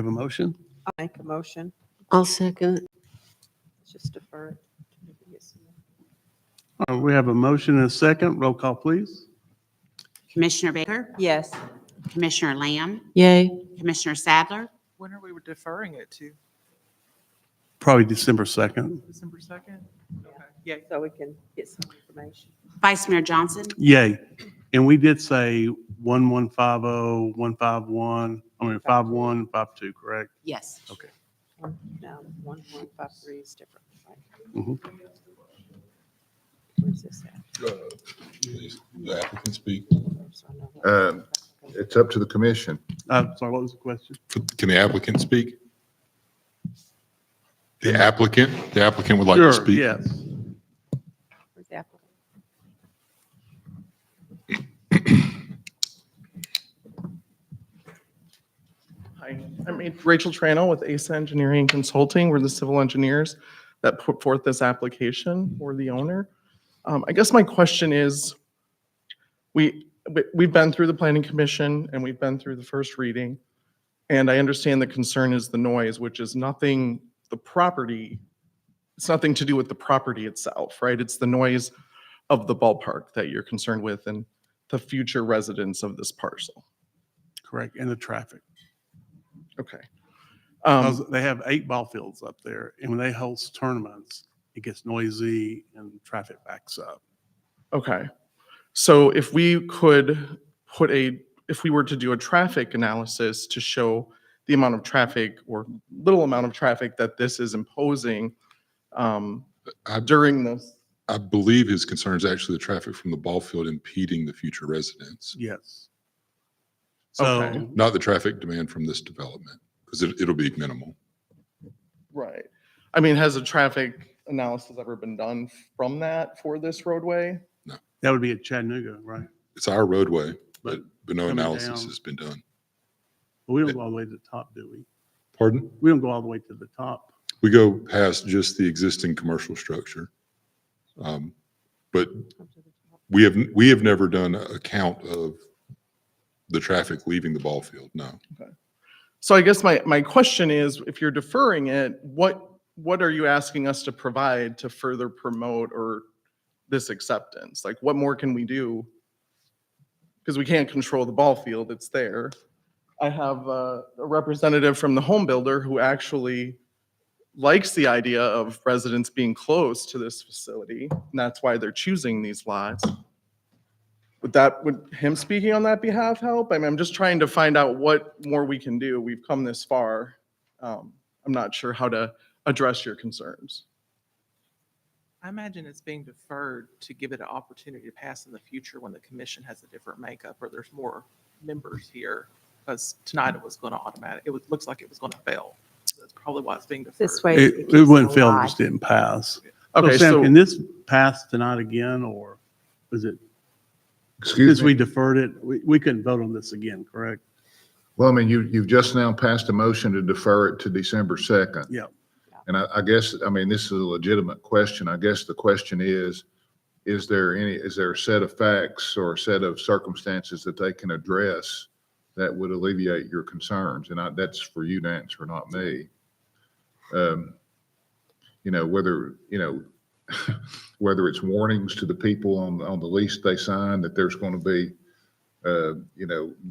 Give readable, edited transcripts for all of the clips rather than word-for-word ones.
a motion? I'll make a motion. I'll second. Let's just defer it. We have a motion and a second. Roll call, please. Commissioner Baker, Yes. Commissioner Lamb, Yay. Commissioner Sadler, When are we deferring it to? Probably December 2nd. December 2nd? Okay. Yeah. So we can get some information. Vice Mayor Johnson, Yay. And we did say 1150, 151, 51, 52, correct? yes. Okay. No, 1153 is different. Right? Mhm. Where's this at? Please, the applicant speak. So I know what- It's up to the commission. Sorry, what was the question? Can the applicant speak? The applicant would like to Sure, speak. yes. Where's the applicant? Hi, I'm Rachel Trano with ACE Engineering Consulting. We're the civil engineers that put forth this application for the owner. I guess my question is, we've been through the planning commission and we've been through the first reading. And I understand the concern is the noise, which is nothing, the property, it's nothing to do with the property itself, right? It's the noise of the ballpark that you're concerned with and the future residents of this parcel. Correct. And the traffic. Okay. Because they have 8 ball fields up there, and when they host tournaments, it gets noisy and traffic backs up. Okay. So if we could if we were to do a traffic analysis to show the amount of traffic or little amount of traffic that this is imposing during this. I believe his concern is actually the traffic from the ball field impeding the future residents, Yes. So, Okay. not the traffic demand from this development, because it'll be minimal. Right. I mean, has a traffic analysis ever been done from that for this roadway? that would be at Chattanooga, right? It's our roadway, but no coming analysis down- has been done. But we don't go all the way to the top, do we? Pardon? We don't go all the way to the top. We go past just the existing commercial structure. But we have never done a count of the traffic leaving the ball field, no. So I guess my question is, if you're deferring it, what are you asking us to provide to further promote or this acceptance? Like, what more can we do? Because we can't control the ball field, it's there. I have a representative from the home builder who actually likes the idea of residents being close to this facility, and that's why they're choosing these lots. Would him speaking on that behalf help? I mean, I'm just trying to find out what more we can do. We've come this far. I'm not sure how to address your concerns. I imagine it's being deferred to give it an opportunity to pass in the future when the commission has a different makeup or there's more members here. Because tonight it was going to looks like it was going to fail. So that's probably why it's being deferred. This way. It keeps wouldn't fail, it alive. just didn't pass. Okay, Sam, so can this pass tonight again, or was it, Excuse since we me. deferred it, we couldn't vote on this again, correct? Well, I mean, you've just now passed a motion to defer it to December 2nd. Yeah. And I guess, I mean, this is a legitimate question. I guess the question is there a set of facts or a set of circumstances that they can address that would alleviate your concerns? And that's for you to answer, not me. Whether it's warnings to the people on the lease they signed that there's going to be,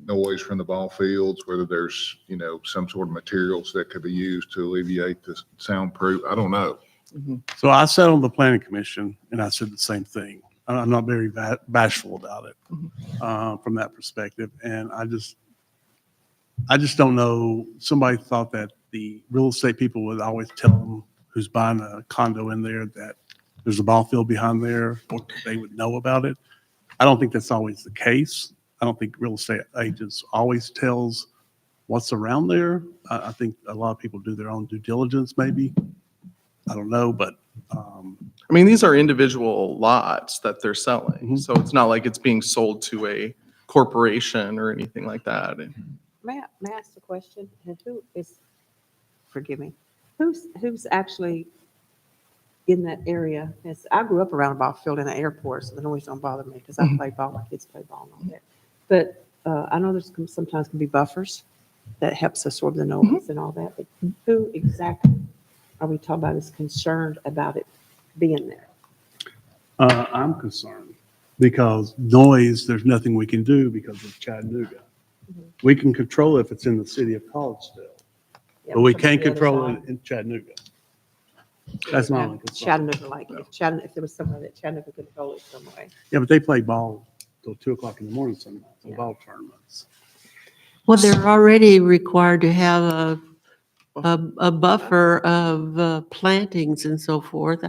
noise from the ball fields, whether there's, some sort of materials that could be used to alleviate the soundproof. I don't know. So I sat on the planning commission and I said the same thing. I'm not very bashful about it from that perspective. And I just don't know. Somebody thought that the real estate people would always tell them who's buying a condo in there that there's a ball field behind there, or they would know about it. I don't think that's always the case. I don't think real estate agents always tells what's around there. I think a lot of people do their own due diligence, maybe. I don't know, but I mean, these are individual lots that they're selling. Mhm. So it's not like it's being sold to a corporation or anything like that. May I ask a question? And who is, forgive me, who's actually in that area? I grew up around a ball field in the airport, so the noise don't bother me because I play ball, my kids play ball and all that. But I know there's sometimes can be buffers that helps absorb the noise and all that, but who exactly are we talking about is concerned about it being there? I'm concerned because noise, there's nothing we can do because of Chattanooga. We can control it if it's in the city of Collegedale, Yeah, but we from can't the other control it side. in Chattanooga. That's my only concern. Chattanooga, like, if Chattanooga, if there was somewhere that Chattanooga could control it some way. Yeah, but they play ball till 2 o'clock in the morning some nights, in Yeah. ball tournaments. Well, they're already required to have a buffer of plantings and so forth.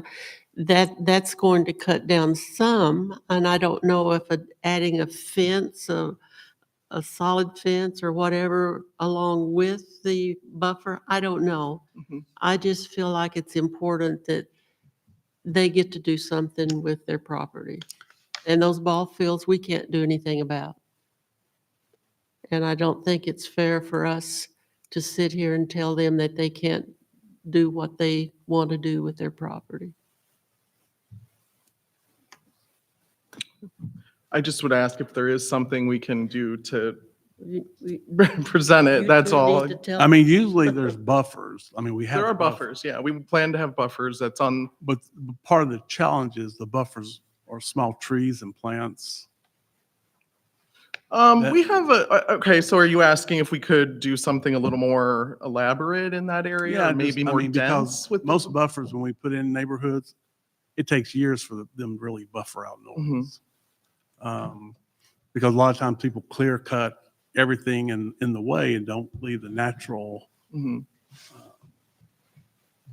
That's going to cut down some, and I don't know if adding a fence, a solid fence or whatever along with the buffer, I don't know. Mhm. I just feel like it's important that they get to do something with their property. And those ball fields, we can't do anything about. And I don't think it's fair for us to sit here and tell them that they can't do what they want to do with their property. I just would ask if there is something we can do to We- present it, you that's two all. need to tell- I mean, usually there's buffers. I mean, we have. There are buffers, yeah, we plan to have buffers, that's on, But part of the challenge is the buffers are small trees and plants. we have okay, so are you asking if we could do something a little more elaborate in that area? Yeah, Or maybe just- I more mean, because dense with? most buffers, when we put in neighborhoods, it takes years for them to really buffer out noise. Because a lot of times people clear cut everything in the way and don't leave the natural Mhm.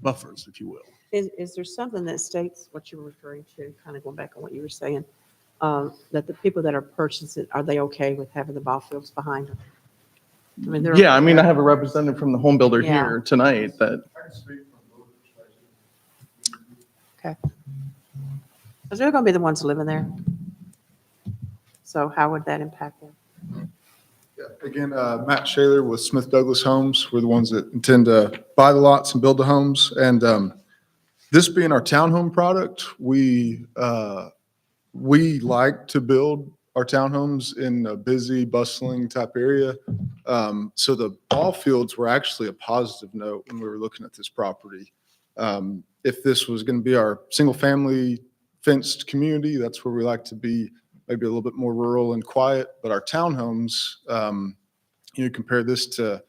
buffers, if you will. Is there something that states what you were referring to, kind of going back on what you were saying, that the people that are purchasing, are they okay with having the ball fields behind them? I mean, they're. Yeah, I mean, I have a representative from the home builder Yeah. here tonight that, Okay. Because they're going to be the ones living there. So how would that impact them? Yeah, again, Matt Shaler with Smith Douglas Homes. We're the ones that intend to buy the lots and build the homes. And this being our townhome product, we like to build our townhomes in a busy, bustling type area. So the ball fields were actually a positive note when we were looking at this property. If this was going to be our single-family fenced community, that's where we like to be, maybe a little bit more rural and quiet. But our townhomes, compare this to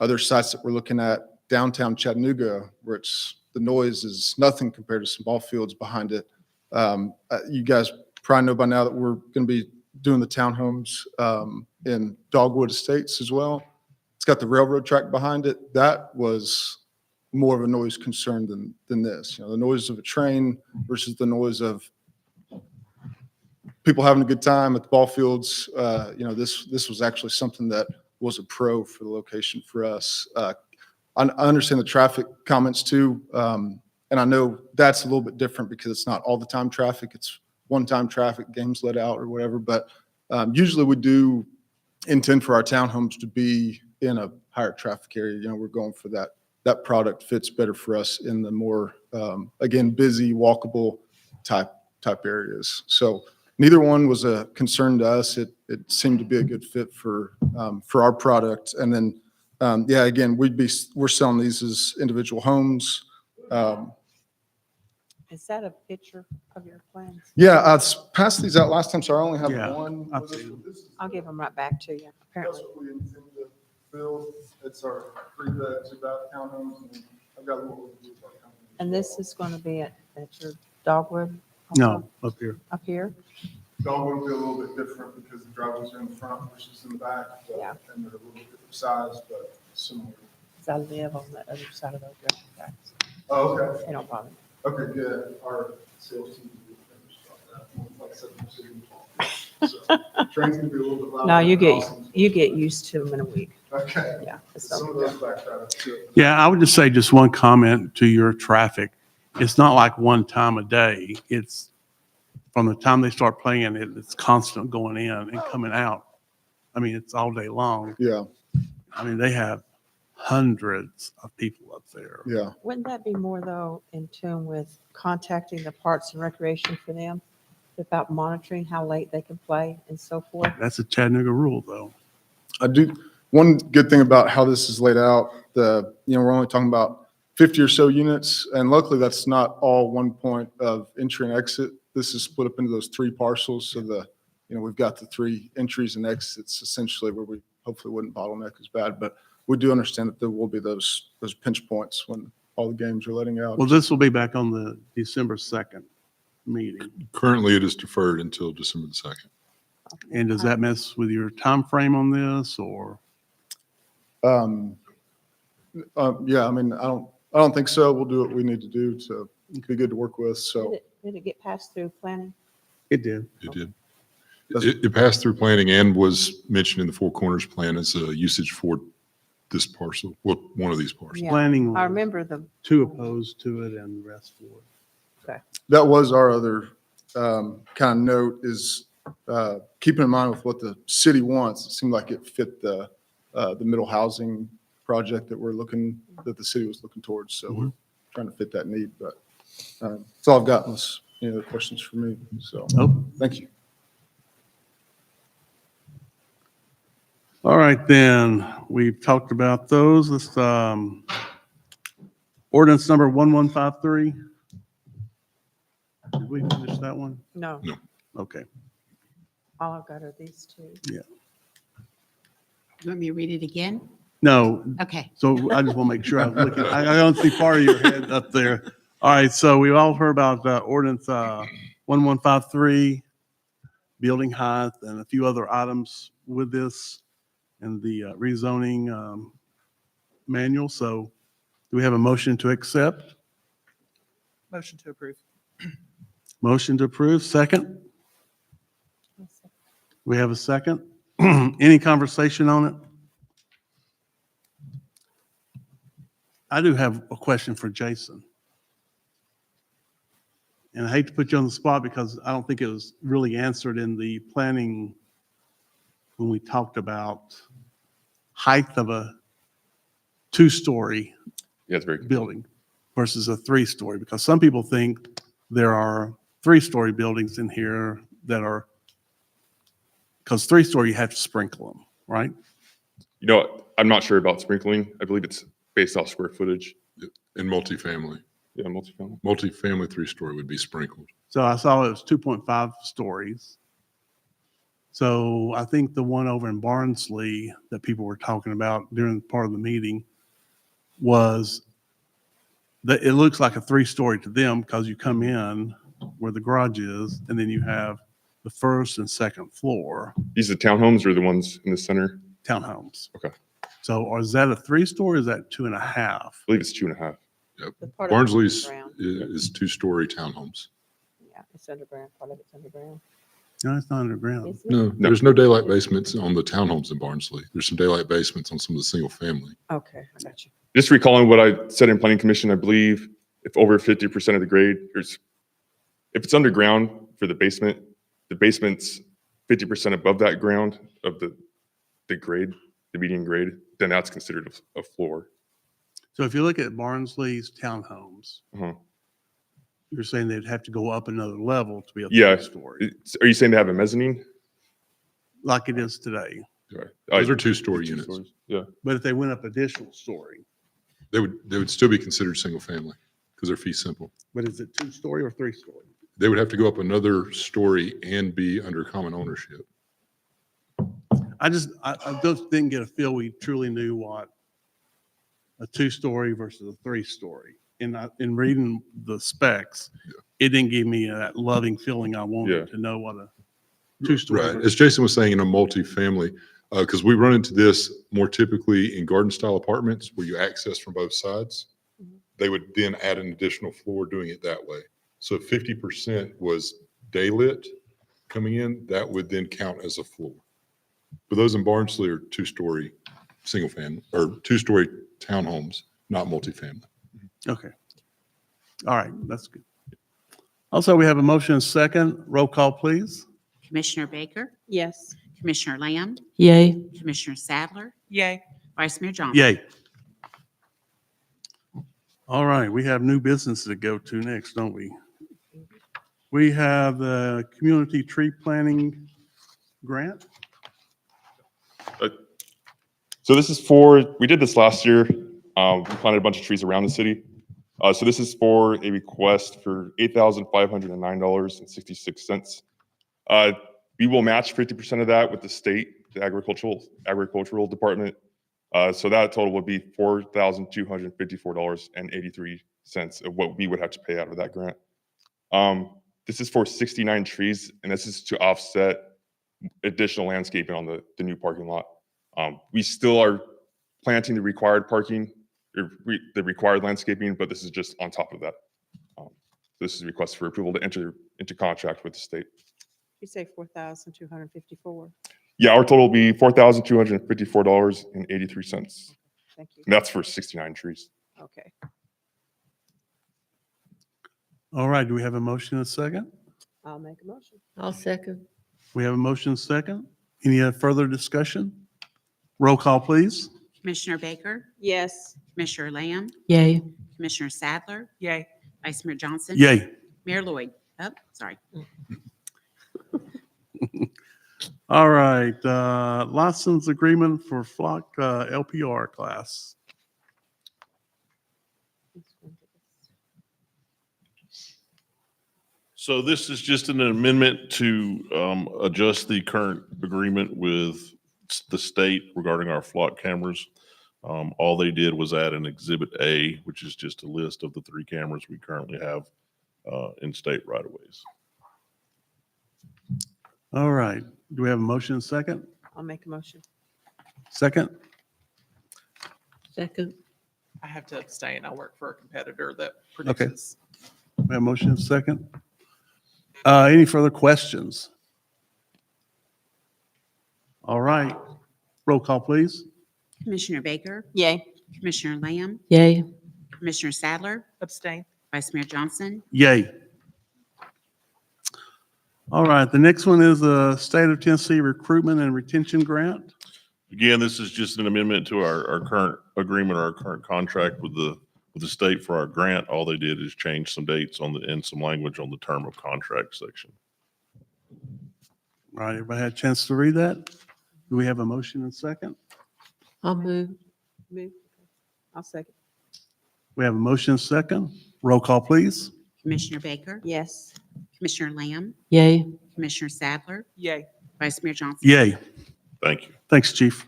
other sites that we're looking at downtown Chattanooga, where the noise is nothing compared to some ball fields behind it. You guys probably know by now that we're going to be doing the townhomes in Dogwood Estates as well. It's got the railroad track behind it. That was more of a noise concern than this. The noise of a train versus the noise of people having a good time at the ball fields. This was actually something that was a pro for the location for us. I understand the traffic comments too. And I know that's a little bit different because it's not all the time traffic. It's one-time traffic, games let out or whatever. But usually we do intend for our townhomes to be in a higher traffic area. We're going for that. That product fits better for us in the more, again, busy, walkable type areas. So neither one was a concern to us. It seemed to be a good fit for our product. And then, again, we're selling these as individual homes. Is that a picture of your plans? Yeah, I passed these out last time, so I only have Yeah, one. I've seen them. I'll give them right back to you, That's apparently. what we intend to build. It's our 3-bed, 2-bath townhomes. And I've got a little. And this is going to be at your Dogwood? No, up here. Up here? Dogwood will be a little bit different because the driveways are in the front versus in the back. but- Yeah. And they're a little bit different size, but similar. Because I live on the other side of those tracks. Oh, okay. They don't bother me. Okay, good. Our sales team will be finished on that. Like 7 So train's gonna be a little bit louder. No, you than get, Austin's. you get used to them in a week. Okay. Yeah. it's Some of okay. those back drivers too. Yeah, I would just say just one comment to your traffic. It's not like one time a day. It's from the time they start playing, it's constant going in and coming out. I mean, it's all day long. Yeah, I mean, they have hundreds of people up there. yeah. Wouldn't that be more though in tune with contacting the Parks and Recreation for them about monitoring how late they can play and so forth? That's a Chattanooga rule, though. I do, One good thing about how this is laid out, we're only talking about 50 or so units, and luckily that's not all one point of entry and exit. This is split up into those 3 parcels, so we've got the 3 entries and exits essentially where we hopefully wouldn't bottleneck as bad, but we do understand that there will be those pinch points when all the games are letting out. Well, this will be back on the December 2nd meeting. Currently, it is deferred until December the 2nd. And does that mess with your time frame on this, or? Yeah, I mean, I don't think so. We'll do what we need to do to be good to work with, so. Did it get passed through planning? It did. It did. It passed through planning and was mentioned in the Four Corners plan as a usage for this parcel, well, one of these parcels. Yeah. Planning I was remember the, 2 opposed to it and the rest for it. That was our other kind of note is keeping in mind with what the city wants. It seemed like it fit the middle housing project that the city was looking towards. So we're trying to fit that need, but that's all I've got unless any other questions for me. So, Oh, thank you. all right, then, we've talked about those. Let's, ordinance number 1153. Did we finish that one? no, No. Okay. all I've got are these 2. You want me to read it again? No, Okay. so I just want to make sure I'm looking, I don't see part of your head up there. All right, so we all heard about ordinance 1153, building height, and a few other items with this and the rezoning manual. So do we have a motion to accept? Motion to approve. Motion to approve, second? We have a second? Any conversation on it? I do have a question for Jason. And I hate to put you on the spot because I don't think it was really answered in the planning when we talked about height of a 2-story Yeah, it's very good. building versus a 3-story, because some people think there are 3-story buildings in here that are, because 3-story, you have to sprinkle them, right? You know, I'm not sure about sprinkling. I believe it's based off square footage. And multifamily. Yeah, multifamily. Multifamily 3-story would be sprinkled. So I saw it was 2.5 stories. So I think the one over in Barnsley that people were talking about during part of the meeting was that it looks like a 3-story to them because you come in where the garage is and then you have the first and second floor These are townhomes or the ones in the center? townhomes. Okay. So or is that a 3-story or is that 2.5? I believe it's 2.5. The part of it's Barnsley's underground. is 2-story townhomes. Yeah, it's underground, part of it's underground. No, it's not underground. Isn't it? No, there's no daylight basements on the townhomes in Barnsley. There's some daylight basements on some of the single family. Okay, I got you. Just recalling what I said in planning commission, I believe if over 50% of the grade, if it's underground for the basement's 50% above that ground of the grade, the median grade, then that's considered a floor. So if you look at Barnsley's townhomes, Uh-huh. you're saying they'd have to go up another level to be a Yeah. 3-story, Are you saying they have a mezzanine? like it is today. Sorry. Those are 2-story two units. stories. Yeah. But if they went up additional story, They would still be considered single family because they're fee simple. but is it 2-story or 3-story? They would have to go up another story and be under common ownership. I just didn't get a feel we truly knew what a 2-story versus a 3-story. In reading the specs, it didn't give me that loving feeling I wanted to know what a 2-story. Right. versus- As Jason was saying, in a multifamily, because we run into this more typically in garden style apartments where you access from both sides. They would then add an additional floor doing it that way. So if 50% was daylit coming in, that would then count as a floor. But those in Barnsley are 2-story single family or 2-story townhomes, not multifamily. Okay. All right, that's good. Also, we have a motion and second. Roll call, please. Commissioner Baker, Yes, Commissioner Lamb, Yay. Commissioner Sadler, Yay. Vice Mayor Johnson. Yay. All right, we have new business to go to next, don't we? We have the community tree planting grant. So this is we did this last year. We planted a bunch of trees around the city. So this is for a request for $8,509.66. We will match 50% of that with the state, the agricultural department. So that total would be $4,254.83 of what we would have to pay out of that grant. This is for 69 trees, and this is to offset additional landscaping on the new parking lot. We still are planting the required parking, the required landscaping, but this is just on top of that. This is a request for approval to enter into contract with the state. You say 4,254. Yeah, our total will be $4,254.83. Thank you. And that's for 69 trees. Okay. All right, do we have a motion and a second? I'll make a motion. I'll second. We have a motion and a second. Any further discussion? Roll call, please. Commissioner Baker, Yes. Commissioner Lamb, Yay. Commissioner Sadler, Yay. Vice Mayor Johnson. Yay. Mayor Lloyd. Oh, sorry. All right, license agreement for Flock LPR class. So this is just an amendment to adjust the current agreement with the state regarding our flock cameras. All they did was add an Exhibit A, which is just a list of the 3 cameras we currently have in state right-of-ways. All right, do we have a motion and a second? I'll make a motion. Second? Second. I have to abstain. I work for a competitor that produces. We have a motion and a second. Any further questions? All right, roll call, please. Commissioner Baker, Yay. Commissioner Lamb, Yay. Commissioner Sadler, Abstain. Vice Mayor Johnson. Yay. All right, the next one is the State of Tennessee Recruitment and Retention Grant. Again, this is just an amendment to our current agreement, our current contract with the state for our grant. All they did is change some dates and some language on the term of contract section. All right, everybody had a chance to read that? Do we have a motion and a second? I'll move. Move. I'll second. We have a motion and a second. Roll call, please. Commissioner Baker, Yes. Commissioner Lamb, Yay. Commissioner Sadler, Yay. Vice Mayor Johnson. Yay. Thank you. Thanks, Chief.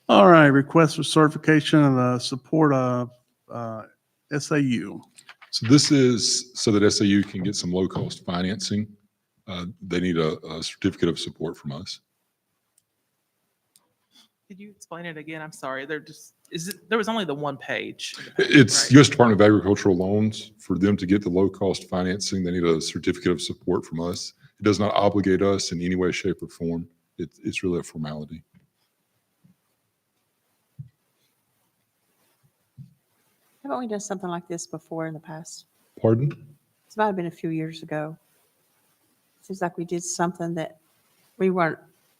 All right, request for certification of support of SAU. So this is so that SAU can get some low-cost financing. They need a certificate of support from us. Could you explain it again? I'm sorry. There was only the one page. in the packet, It's right? U.S. Department of Agricultural Loans. For them to get the low-cost financing, they need a certificate of support from us. It does not obligate us in any way, shape, or form. It's really a formality. Haven't we done something like this before in the past? Pardon? It's might have been a few years ago. Seems like we did something that we weren't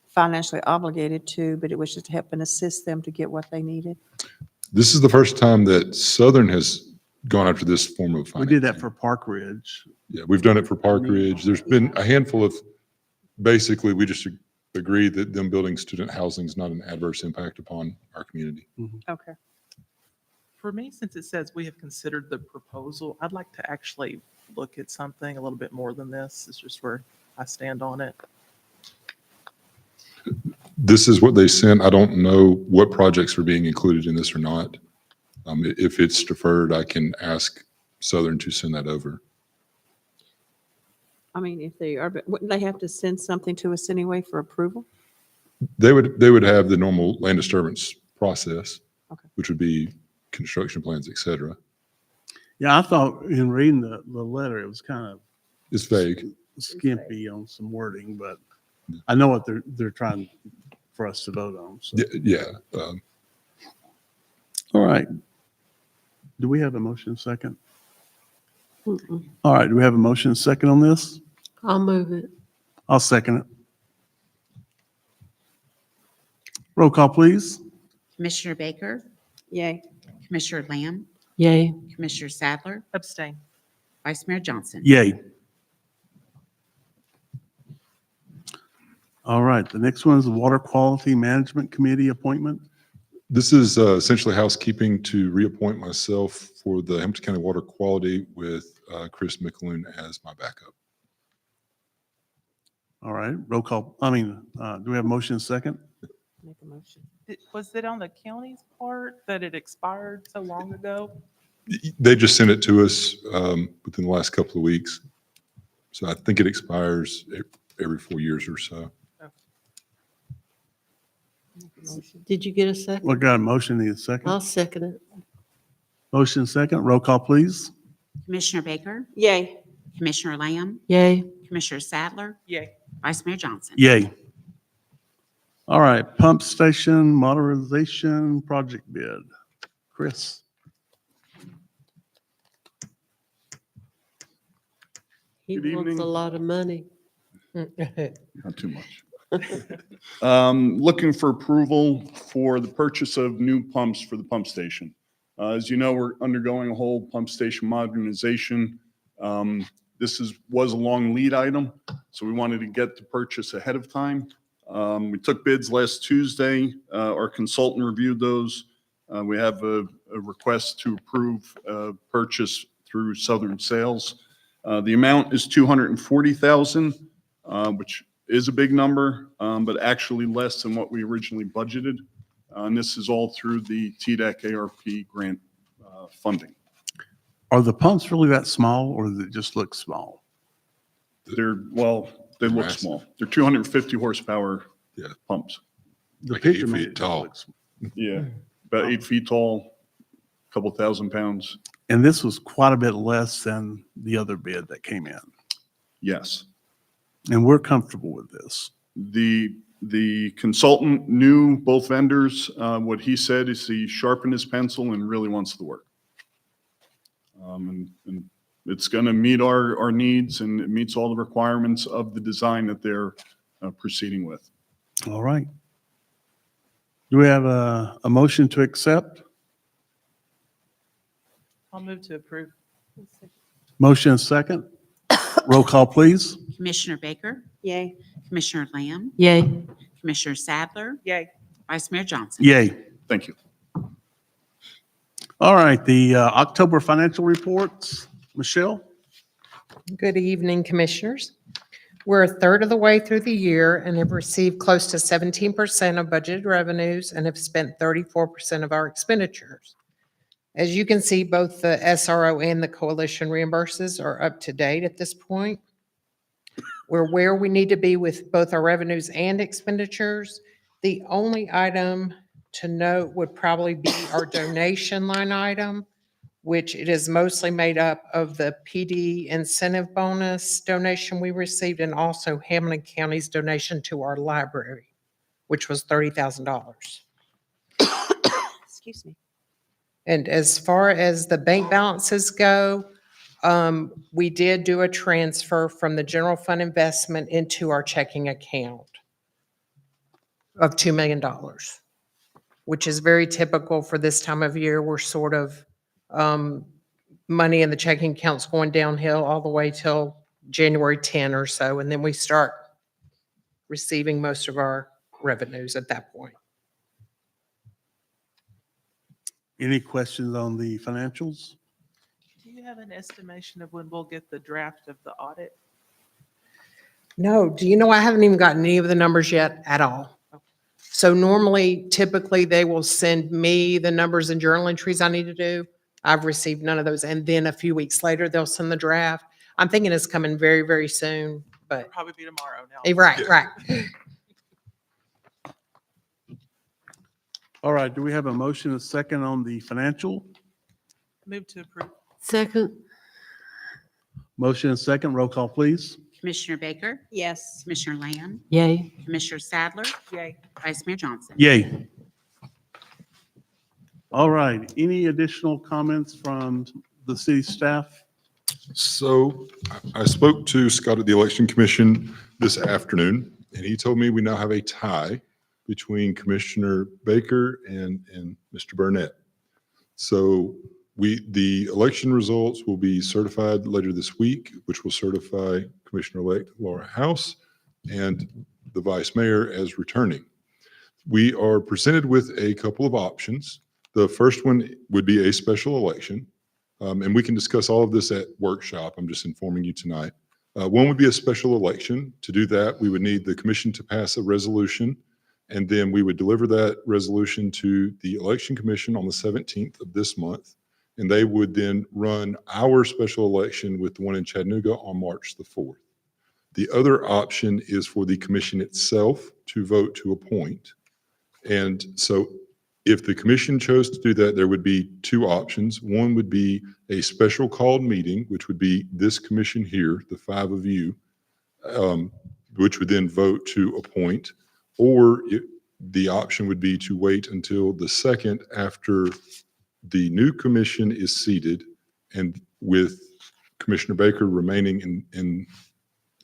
financially obligated to, but it was just to help and assist them to get what they needed. This is the first time that Southern has gone after this form of We financing. did that for Park Ridge. Yeah, we've done it for Park Ridge. There's been a handful of, basically, we just agree that them building student housing is not an adverse impact upon our community. Okay. For me, since it says we have considered the proposal, I'd like to actually look at something a little bit more than this. It's just where I stand on it. This is what they sent. I don't know what projects are being included in this or not. If it's deferred, I can ask Southern to send that over. I mean, if they are, but wouldn't they have to send something to us anyway for approval? They would have the normal land disturbance process, Okay. which would be construction plans, et cetera. Yeah, I thought in reading the letter, it was kind of It's vague. skimpy on some wording, but I know what they're trying for us to vote on. So. Yeah. All right. Do we have a motion second? Mm-mm. All right, do we have a motion second on this? I'll move it. I'll second it. Roll call, please. Commissioner Baker, Yay. Commissioner Lamb, Yay. Commissioner Sadler, Abstain. Vice Mayor Johnson. Yay. All right, the next one is the Water Quality Management Committee appointment. This is essentially housekeeping to reappoint myself for the Hamilton County Water Quality with Chris McAloon as my backup. All right, roll call. Do we have a motion second? Make a motion. Was it on the county's part that it expired so long ago? They just sent it to us within the last couple of weeks. So I think it expires every 4 years or so. Make a motion. Did you get a second? We got a motion, need a second? I'll second it. Motion second, roll call, please. Commissioner Baker, Yay. Commissioner Lamb, Yay. Commissioner Sadler, Yay. Vice Mayor Johnson. Yay. All right, pump station modernization project bid. Chris? He Good wants evening. a lot of money. Not too much. Looking for approval for the purchase of new pumps for the pump station. As you know, we're undergoing a whole pump station modernization. This was a long lead item, so we wanted to get the purchase ahead of time. We took bids last Tuesday. Our consultant reviewed those. We have a request to approve purchase through Southern Sales. The amount is $240,000, which is a big number, but actually less than what we originally budgeted. And this is all through the TDEC ARP grant funding. Are the pumps really that small, or does it just look small? They look Massive. small. They're 250 horsepower Yeah. pumps. The Like picture 8 made feet it tall. look small. Yeah, about 8 feet tall, couple thousand pounds. And this was quite a bit less than the other bid that came in. Yes. And we're comfortable with this. The consultant knew both vendors. What he said is he sharpened his pencil and really wants the work. And it's going to meet our needs, and it meets all the requirements of the design that they're proceeding with. All right. Do we have a motion to accept? I'll move to approve. Motion second. Roll call, please. Commissioner Baker, Yay. Commissioner Lamb, Yay. Commissioner Sadler, Yay. Vice Mayor Johnson. Yay. Thank you. All right, the October financial reports. Michelle? Good evening, Commissioners. We're a third of the way through the year and have received close to 17% of budgeted revenues and have spent 34% of our expenditures. As you can see, both the SRO and the coalition reimburses are up to date at this point. We're where we need to be with both our revenues and expenditures. The only item to note would probably be our donation line item, which it is mostly made up of the PD incentive bonus donation we received and also Hamilton County's donation to our library, which was $30,000. Excuse me. And as far as the bank balances go, we did do a transfer from the general fund investment into our checking account of $2 million, which is very typical for this time of year. We're sort of, money in the checking account's going downhill all the way till January 10 or so, and then we start receiving most of our revenues at that point. Any questions on the financials? Do you have an estimation of when we'll get the draft of the audit? No, do you know, I haven't even gotten any of the numbers yet at all. So normally, typically, they will send me the numbers and journal entries I need to do. I've received none of those. And then a few weeks later, they'll send the draft. I'm thinking it's coming very, very soon, It'll but, probably be tomorrow now. right, right. All right, do we have a motion, a second on the financial? Move to approve. Second. Motion and second, roll call, please. Commissioner Baker, Yes. Commissioner Lamb, Yay. Commissioner Sadler, Yay. Vice Mayor Johnson. Yay. All right, any additional comments from the city staff? So I spoke to Scott at the Election Commission this afternoon, and he told me we now have a tie between Commissioner Baker and Mr. Burnett. So the election results will be certified later this week, which will certify Commissioner-elect Laura House. And the vice mayor as returning. We are presented with a couple of options. The first one would be a special election, and we can discuss all of this at workshop. I'm just informing you tonight. One would be a special election. To do that, we would need the commission to pass a resolution, and then we would deliver that resolution to the election commission on the 17th of this month, and they would then run our special election with the one in Chattanooga on March the 4th. The other option is for the commission itself to vote to appoint. And so if the commission chose to do that, there would be two options. One would be a special called meeting, which would be this commission here, the five of you, which would then vote to appoint. Or the option would be to wait until the second after the new commission is seated, and with Commissioner Baker remaining in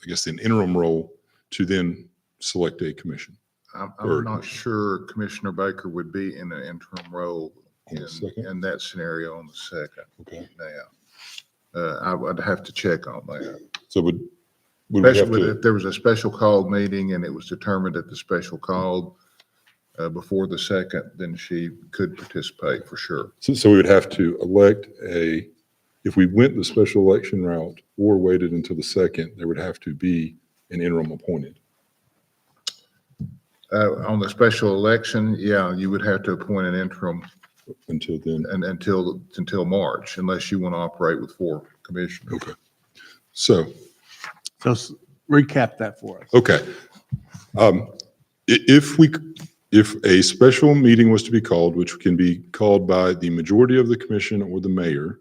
I guess, an interim role to then select a commission. I'm not sure Commissioner Baker would be in an interim role On the second? in that scenario on the second Okay. now. I would have to check on that. So would we have Especially to, if there was a special called meeting and it was determined that the special called before the second, then she could participate for sure. so we would have to elect if we went the special election route or waited until the second, there would have to be an interim appointed. On the special election, yeah, you would have to appoint an interim Until then, and until March, unless you want to operate with four commissioners. okay. So, Recap that for us. okay. If a special meeting was to be called, which can be called by the majority of the commission or the mayor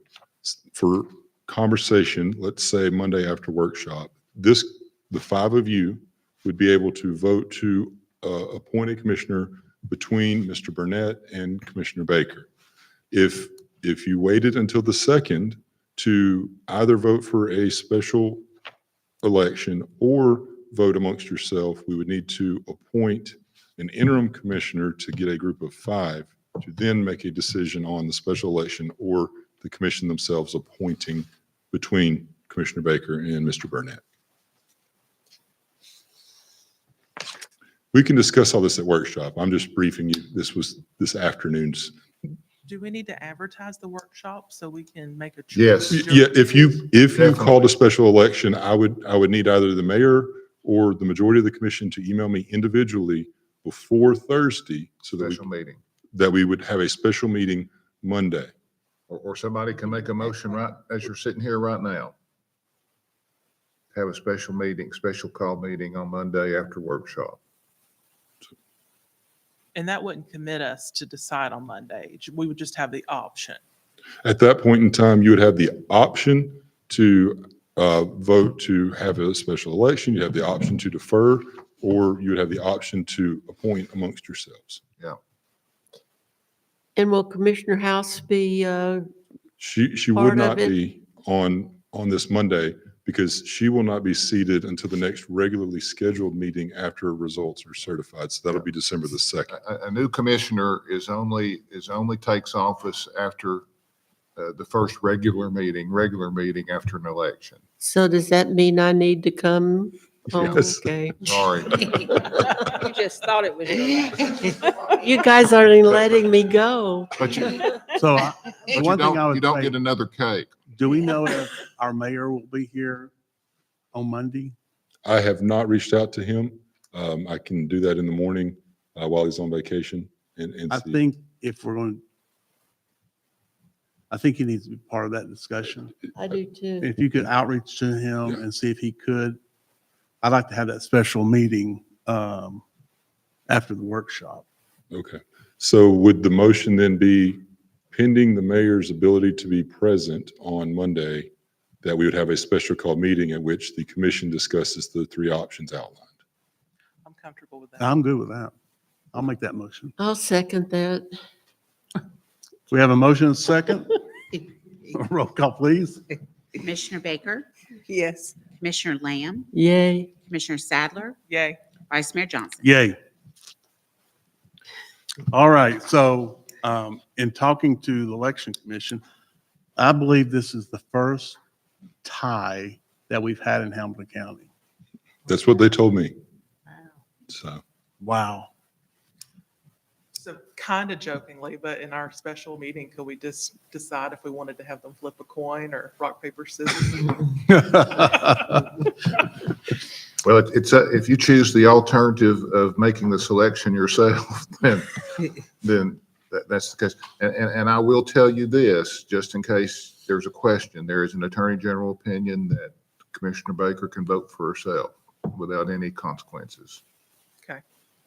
for conversation, let's say Monday after workshop, the five of you would be able to vote to appoint a commissioner between Mr. Burnett and Commissioner Baker. If you waited until the second to either vote for a special election or vote amongst yourself, we would need to appoint an interim commissioner to get a group of five to then make a decision on the special election or the commission themselves appointing between Commissioner Baker and Mr. Burnett. We can discuss all this at workshop. I'm just briefing you. This was this afternoon's. Do we need to advertise the workshop so we can make a? Yes. choice? Yeah, if you called Definitely. a special election, I would need either the mayor or the majority of the commission to email me individually before Thursday so Special meeting. that we would have a special meeting Monday. Or somebody can make a motion right as you're sitting here right now. Have a special meeting, special call meeting on Monday after workshop. And that wouldn't commit us to decide on Monday. We would just have the option. At that point in time, you would have the option to vote to have a special election. You have the option to defer, or you would have the option to appoint amongst yourselves. And will Commissioner House be, She Part would of not it. be on this Monday because she will not be seated until the next regularly scheduled meeting after results are certified. So that'll be December the 2nd. A new commissioner is only takes office after the first regular meeting after an election. so does that mean I need to come? Oh, Yes. okay. Sorry. You just thought it was your. You guys aren't letting me go. But you, So but the you one thing I don't, would you don't say, get another cake. do we know if our mayor will be here on Monday? I have not reached out to him. I can do that in the morning while he's on vacation and I see. think if we're going, I think he needs to be part of that discussion. I do too. If you could outreach to him and see if he could, I'd like to have that special meeting after the workshop. Okay. So would the motion then be pending the mayor's ability to be present on Monday, that we would have a special call meeting at which the commission discusses the three options outlined? I'm comfortable with that. I'm good with that. I'll make that motion. I'll second that. We have a motion and a second. Roll call, please. Commissioner Baker, Yes. Commissioner Lamb, Yay. Commissioner Sadler, Yay. Vice Mayor Johnson. Yay. All right, so in talking to the election commission, I believe this is the first tie that we've had in Hamilton County. That's what they told me. So Wow. So kind of jokingly, but in our special meeting, could we just decide if we wanted to have them flip a coin or rock, paper, scissors? Well, if you choose the alternative of making the selection yourself, then that's the case. And I will tell you this, just in case there's a question, there is an Attorney General opinion that Commissioner Baker can vote for herself without any consequences. Okay,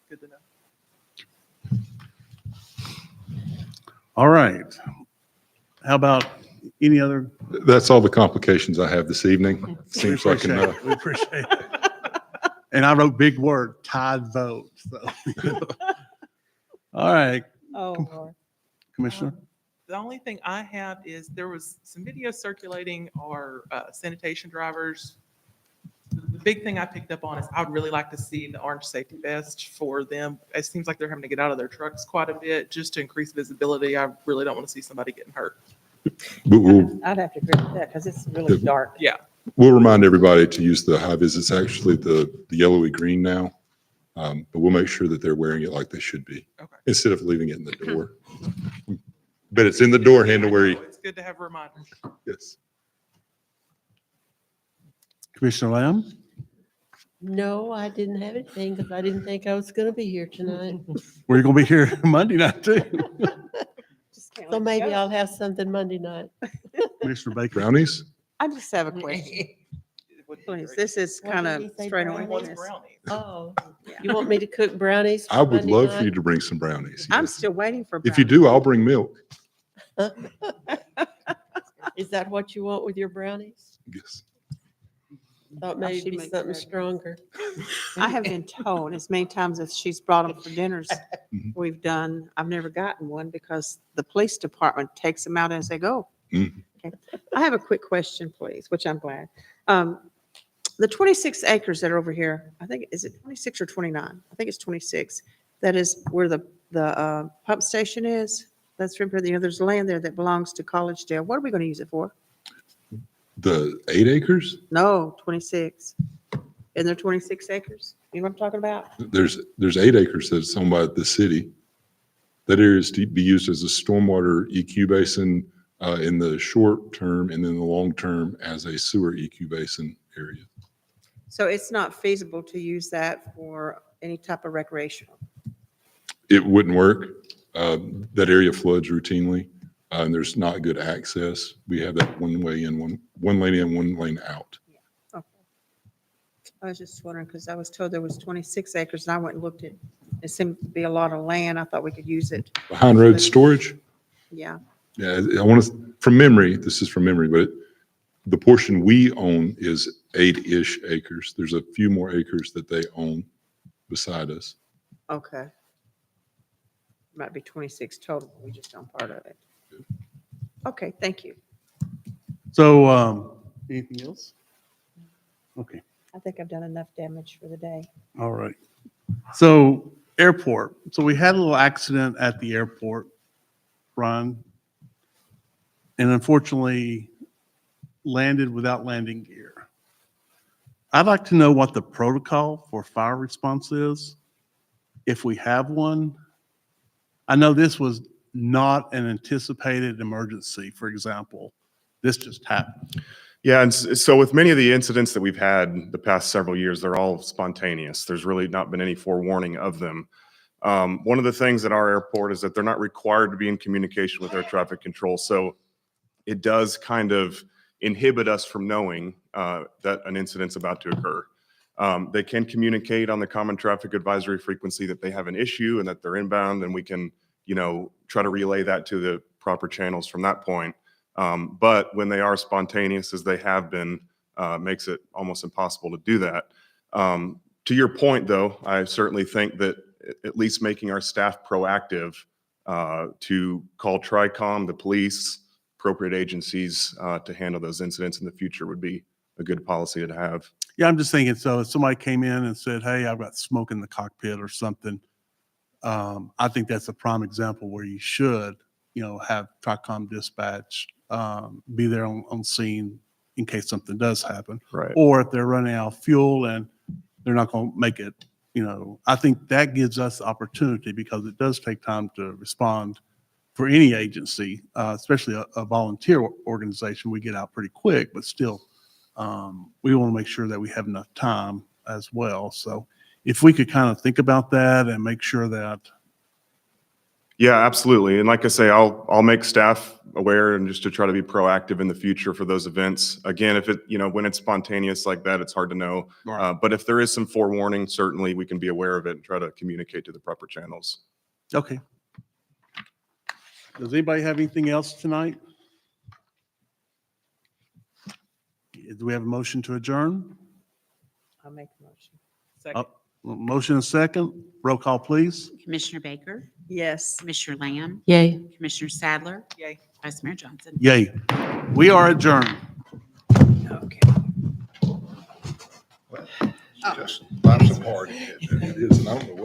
good to know. All right. How about any other? that's all the complications I have this evening. Seems like enough. We appreciate it. And I wrote big word, tied vote. So. All right, Oh, Lord. Commissioner. The only thing I have is there was some video circulating our sanitation drivers. The big thing I picked up on is I would really like to see the orange safety vest for them. It seems like they're having to get out of their trucks quite a bit just to increase visibility. I really don't want to see somebody getting hurt. I'd have to agree with that because it's really dark. Yeah. We'll remind everybody to use the high vis. It's actually the yellowy green now. But we'll make sure that they're wearing it like they should be, Okay. instead of leaving it in the door. But it's in the door handle where you, It's good to have reminders. yes. Commissioner Lamb? No, I didn't have anything because I didn't think I was going to be here tonight. We're going to be here Monday night too. Just can't So let it maybe go. I'll have something Monday night. Commissioner Baker? Brownies? I just have a question. Please, this is What kind did of he say, straight away. brownies? business. Brownies. Oh, Yeah. you want me to cook brownies? I would Monday love for night? you to bring some brownies. I'm yes. still waiting for. If you brownies. do, I'll bring milk. Is that what you want with your brownies? Yes. Thought Oh, maybe she it'd be makes something that. stronger. I have been told as many times as she's brought them for dinners Mhm. we've done, I've never gotten one because the police department takes them out as they go. Mhm. Okay. I have a quick question, please, which I'm glad. The 26 acres that are over here, I think, is it 26 or 29? I think it's 26. That is where the pump station is. That's from, there's land there that belongs to Collegedale. What are we going to use it for? The 8 acres? No, 26. Isn't there 26 acres? You know what I'm talking about? There's 8 acres that's owned by the city. That area is to be used as a stormwater EQ basin in the short term, and then the long term as a sewer EQ basin area. So it's not feasible to use that for any type of recreational. It wouldn't work. That area floods routinely, and there's not good access. We have that one way in, one lane in, one lane out. Okay. I was just wondering, because I was told there was 26 acres, and I went and looked at, it seemed to be a lot of land. I thought we could use it. Behind road storage, Yeah. yeah, I want to, from memory, this is from memory, but the portion we own is 8-ish acres. There's a few more acres that they own beside us. Okay. Might be 26 total, but we just own part of it. Okay, thank you. So, anything else? Okay, I think I've done enough damage for the day. all right. So, airport. So we had a little accident at the airport, Ron. And unfortunately landed without landing gear. I'd like to know what the protocol for fire response is, if we have one. I know this was not an anticipated emergency, for example. This just happened. Yeah, and so with many of the incidents that we've had the past several years, they're all spontaneous. There's really not been any forewarning of them. One of the things at our airport is that they're not required to be in communication with air traffic control. So it does kind of inhibit us from knowing that an incident's about to occur. They can communicate on the common traffic advisory frequency that they have an issue and that they're inbound, and we can, try to relay that to the proper channels from that point. But when they are spontaneous, as they have been, makes it almost impossible to do that. To your point, though, I certainly think that at least making our staff proactive to call TRICOM, the police, appropriate agencies to handle those incidents in the future would be a good policy to have. Yeah, I'm just thinking, so if somebody came in and said, hey, I've got smoke in the cockpit or something, I think that's a prime example where you should, have TRICOM dispatch be there on scene in case something does happen. Right. Or if they're running out of fuel and they're not going to make it I think that gives us the opportunity, because it does take time to respond for any agency, especially a volunteer organization. We get out pretty quick, but still, we want to make sure that we have enough time as well. So if we could kind of think about that and make sure that, Yeah, absolutely. And like I say, I'll make staff aware and just to try to be proactive in the future for those events. Again, if it, when it's spontaneous like that, it's hard to know. But if there is some forewarning, certainly we can be aware of it and try to communicate to the proper channels. okay. Does anybody have anything else tonight? Do we have a motion to adjourn? I'll make a motion. Second. Motion and second. Roll call, please. Commissioner Baker, Yes. Commissioner Lamb, Yay. Commissioner Sadler, Yay. Vice Mayor Johnson. Yay. We are adjourned. Okay. Just, life's a party. It is, and I don't know what